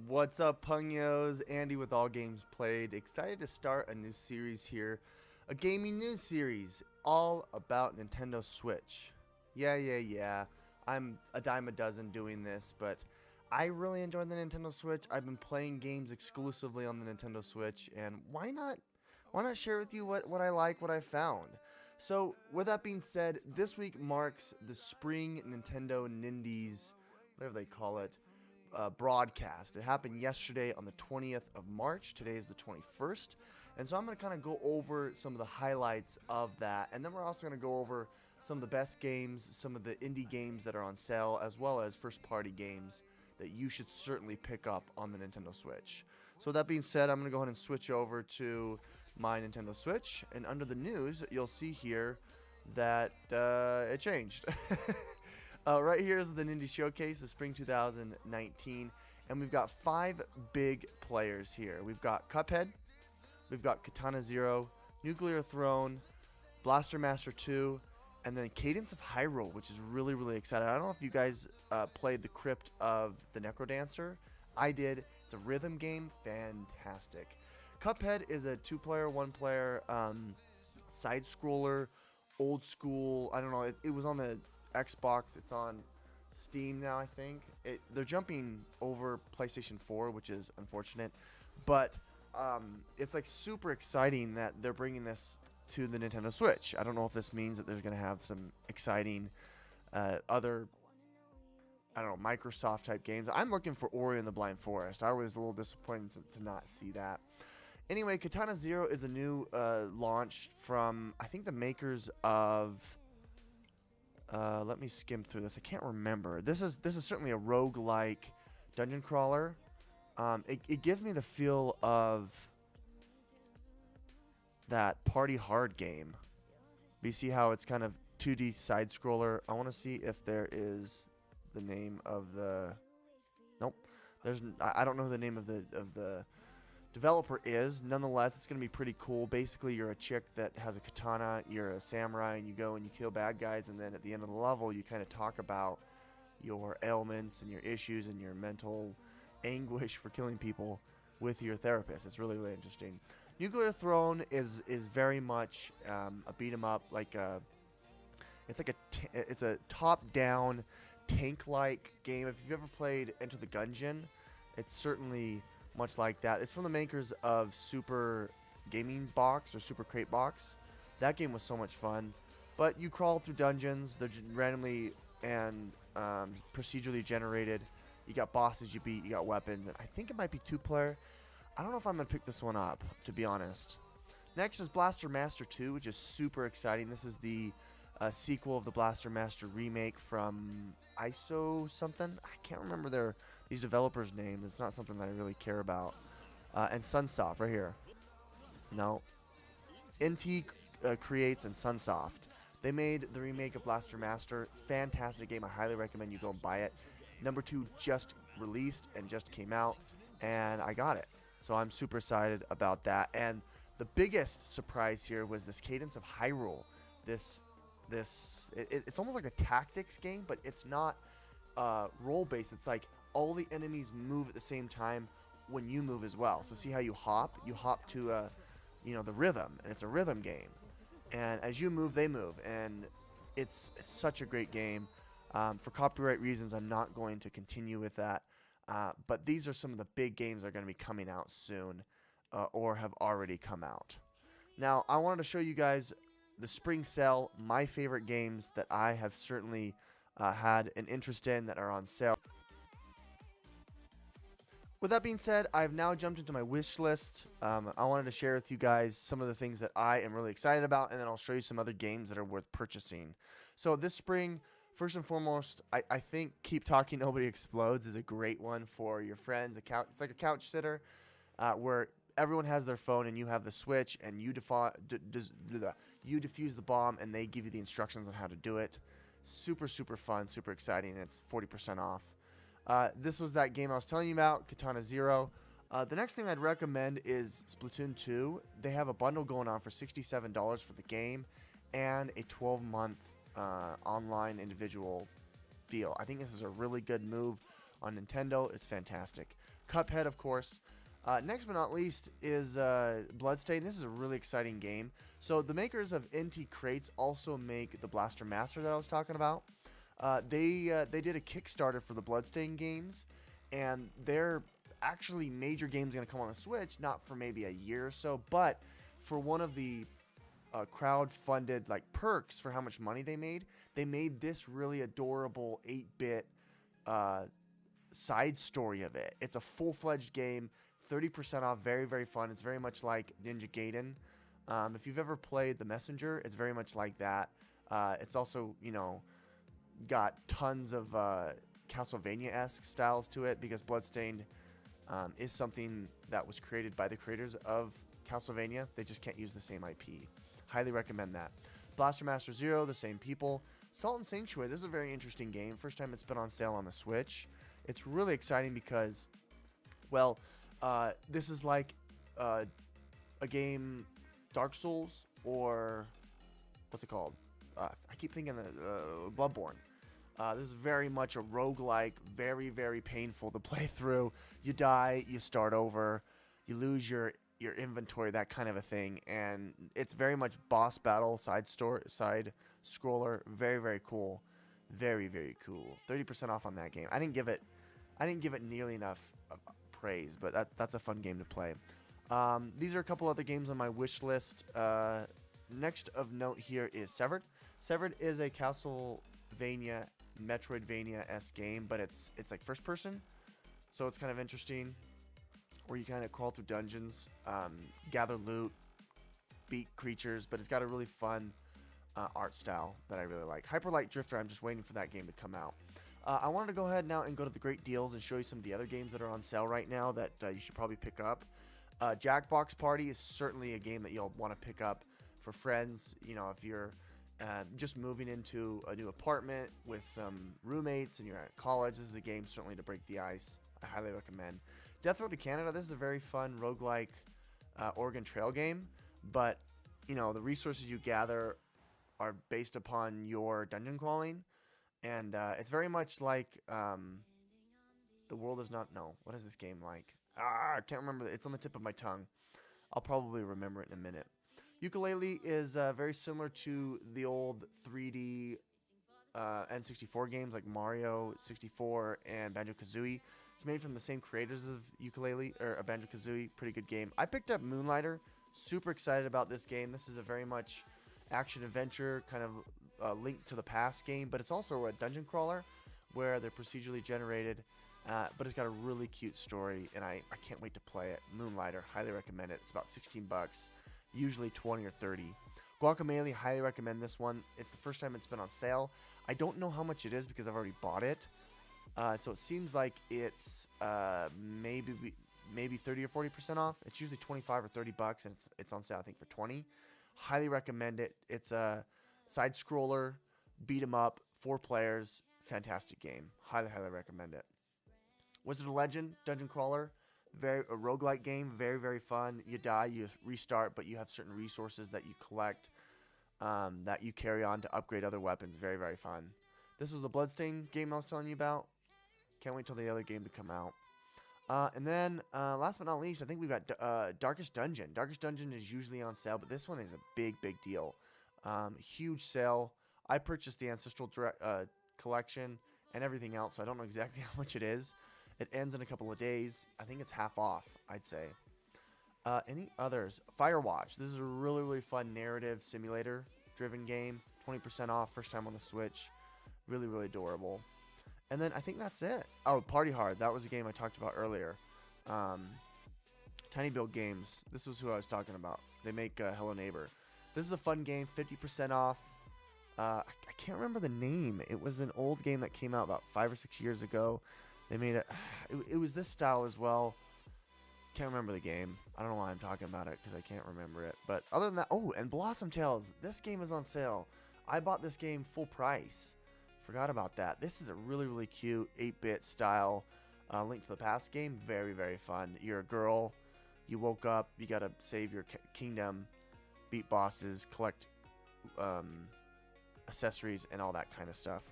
What's up, Pungos? Andy with Allgamesplayed. Excited to start a new series here. A gaming news series all about Nintendo Switch. Yeah. I'm a dime a dozen doing this, but I really enjoy the Nintendo Switch. I've been playing games exclusively on the Nintendo Switch, and why not share with you what I like, what I found. So, with that being said, this week marks the Spring Nintendo Nindies, whatever they call it, broadcast. It happened yesterday on the 20th of March. Today is the 21st. And so I'm going to kind of go over some of the highlights of that. And then we're also going to go over some of the best games, some of the indie games that are on sale, as well as first-party games that you should certainly pick up on the Nintendo Switch. So with that being said, I'm going to go ahead and switch over to my Nintendo Switch. And under the news, you'll see here that it changed. Right here is the Nindie Showcase of Spring 2019, and we've got 5 big players here. We've got Cuphead, we've got Katana ZERO, Nuclear Throne, Blaster Master 2, and then Cadence of Hyrule, which is really exciting. I don't know if you guys played the Crypt of the Necrodancer. I did. It's a rhythm game. Fantastic. Cuphead is a 2-player, 1-player side-scroller, old school. I don't know. It was on the Xbox. It's on Steam now, I think. They're jumping over PlayStation 4, which is unfortunate, but it's like super exciting that they're bringing this to the Nintendo Switch. I don't know if this means that there's going to have some exciting other, I don't know, Microsoft type games. I'm looking for Ori and the Blind Forest. I was a little disappointed to not see that. Anyway, Katana ZERO is a new launch from, I think, the makers of let me skim through this. I can't remember. This is certainly a roguelike dungeon crawler. It gives me the feel of that Party Hard game. But you see how it's kind of 2D side scroller. I want to see if there is the name of the. Nope. I don't know who the name of the developer is. Nonetheless, it's going to be pretty cool. Basically, you're a chick that has a katana, you're a samurai, and you go and you kill bad guys, and then at the end of the level, you kind of talk about your ailments and your issues and your mental anguish for killing people with your therapist. It's really interesting. Nuclear Throne is very much a beat 'em up, it's a top-down tank-like game. If you've ever played Enter the Gungeon, it's certainly much like that. It's from the makers of Super Gaming Box or Super Crate Box. That game was so much fun. But you crawl through dungeons. They're randomly and procedurally generated. You got bosses you beat. You got weapons. And I think it might be 2-player. I don't know if I'm going to pick this one up, to be honest. Next is Blaster Master 2, which is super exciting. This is the sequel of the Blaster Master remake from ISO something. I can't remember these developers' names. It's not something that I really care about. And Sunsoft right here. No. NT Creates and Sunsoft. They made the remake of Blaster Master. Fantastic game. I highly recommend you go and buy it. Number 2 just released and just came out, and I got it. So I'm super excited about that. And the biggest surprise here was this Cadence of Hyrule. It's almost like a tactics game, but it's not role-based. It's like all the enemies move at the same time when you move as well. So see how you hop? You hop to the rhythm, and it's a rhythm game. And as you move, they move, and it's such a great game. For copyright reasons, I'm not going to continue with that. But these are some of the big games that are going to be coming out soon, or have already come out. Now, I wanted to show you guys the spring sale, my favorite games that I have certainly had an interest in that are on sale. With that being said, I've now jumped into my wish list. I wanted to share with you guys some of the things that I am really excited about, and then I'll show you some other games that are worth purchasing. So this spring, first and foremost, I think Keep Talking Nobody Explodes is a great one for your friends. It's like a couch sitter where everyone has their phone and you have the Switch, and you defuse the bomb, and they give you the instructions on how to do it. Super fun, super exciting, and it's 40% off. This was that game I was telling you about, Katana ZERO. The next thing I'd recommend is Splatoon 2. They have a bundle going on for $67 for the game and a 12-month online individual deal. I think this is a really good move on Nintendo. It's fantastic. Cuphead, of course. Next but not least is Bloodstained. This is a really exciting game. So the makers of NT Crates also make the Blaster Master that I was talking about. They did a Kickstarter for the Bloodstained games, and they're actually major games going to come on the Switch, not for maybe a year or so, but for one of the crowd-funded like perks for how much money they made this really adorable 8-bit side story of it. It's a full-fledged game, 30% off, very, very fun. It's very much like Ninja Gaiden. If you've ever played The Messenger, it's very much like that. It's also, you know, got tons of Castlevania-esque styles to it because Bloodstained is something that was created by the creators of Castlevania. They just can't use the same IP. Highly recommend that. Blaster Master Zero, the same people. Salt and Sanctuary, this is a very interesting game. First time it's been on sale on the Switch. It's really exciting because, well, this is like a game, Dark Souls, or what's it called? I keep thinking Bloodborne. This is very much a roguelike, very, very painful to play through. You die, you start over, you lose your inventory, that kind of a thing. And it's very much boss battle, side scroller. Very, very cool. Very, very cool. 30% off on that game. I didn't give it nearly enough praise, but that's a fun game to play. These are a couple other games on my wish list. Next of note here is Severed. Severed is a Castlevania, Metroidvania-esque game, but it's like first person, so it's kind of interesting, where you kind of crawl through dungeons, gather loot, beat creatures, but it's got a really fun art style that I really like. Hyper Light Drifter, I'm just waiting for that game to come out. I wanted to go ahead now and go to the great deals and show you some of the other games that are on sale right now that you should probably pick up. Jackbox Party is certainly a game that you'll want to pick up for friends. You know, if you're just moving into a new apartment with some roommates and you're at college, this is a game certainly to break the ice. I highly recommend. Death Road to Canada, this is a very fun roguelike Oregon Trail game, but you know, the resources you gather are based upon your dungeon crawling, and it's very much like The World Is Not... No, what is this game like? I can't remember. It's on the tip of my tongue. I'll probably remember it in a minute. Yooka-Laylee is very similar to the old 3D N64 games like Mario 64 and Banjo-Kazooie. It's made from the same creators of Yooka-Laylee, or Banjo-Kazooie. Pretty good game. I picked up Moonlighter. Super excited about this game. This is a very much action-adventure, kind of Link to the Past game, but it's also a dungeon crawler where they're procedurally generated, but it's got a really cute story, and I can't wait to play it. Moonlighter, highly recommend it. It's about 16 bucks, usually 20 or 30. Guacamelee, highly recommend this one. It's the first time it's been on sale. I don't know how much it is because I've already bought it. So it seems like it's maybe 30 or 40% off. It's usually 25 or 30 bucks, and it's on sale I think for 20. Highly recommend it. It's a side scroller, beat 'em up, 4 players, fantastic game. Highly, highly recommend it. Wizard of Legend, dungeon crawler, a roguelike game, very, very fun. You die, you restart, but you have certain resources that you collect that you carry on to upgrade other weapons. Very, very fun. This was the Bloodstained game I was telling you about. Can't wait till the other game to come out. And then, last but not least, I think we've got Darkest Dungeon. Darkest Dungeon is usually on sale, but this one is a big, big deal. Huge sale. I purchased the Ancestral Collection and everything else, so I don't know exactly how much it is. It ends in a couple of days. I think it's half off, I'd say. Any others? Firewatch. This is a really, really fun narrative simulator-driven game. 20% off, first time on the Switch. Really, really adorable. And then I think that's it. Oh, Party Hard. That was a game I talked about earlier. Tiny Build Games. This was who I was talking about. They make Hello Neighbor. This is a fun game. 50% off. I can't remember the name. It was an old game that came out about 5 or 6 years ago. They made it. It was this style as well. Can't remember the game. I don't know why I'm talking about it because I can't remember it. But other than that, oh, and Blossom Tales. This game is on sale. I bought this game full price. Forgot about that. This is a really, really cute 8-bit style Link to the Past game. Very, very fun. You're a girl. You woke up. You got to save your kingdom, beat bosses, collect accessories, and all that kind of stuff.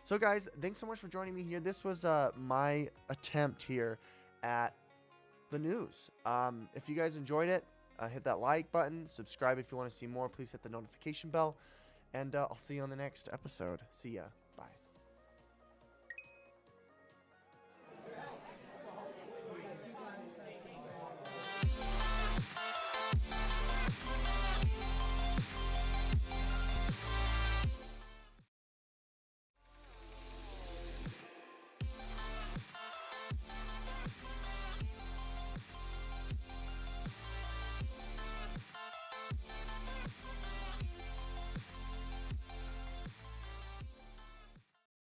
So, guys, thanks so much for joining me here. This was my attempt here at the news. If you guys enjoyed it, hit that like button. Subscribe if you want to see more. Please hit the notification bell. And I'll see you on the next episode. See ya.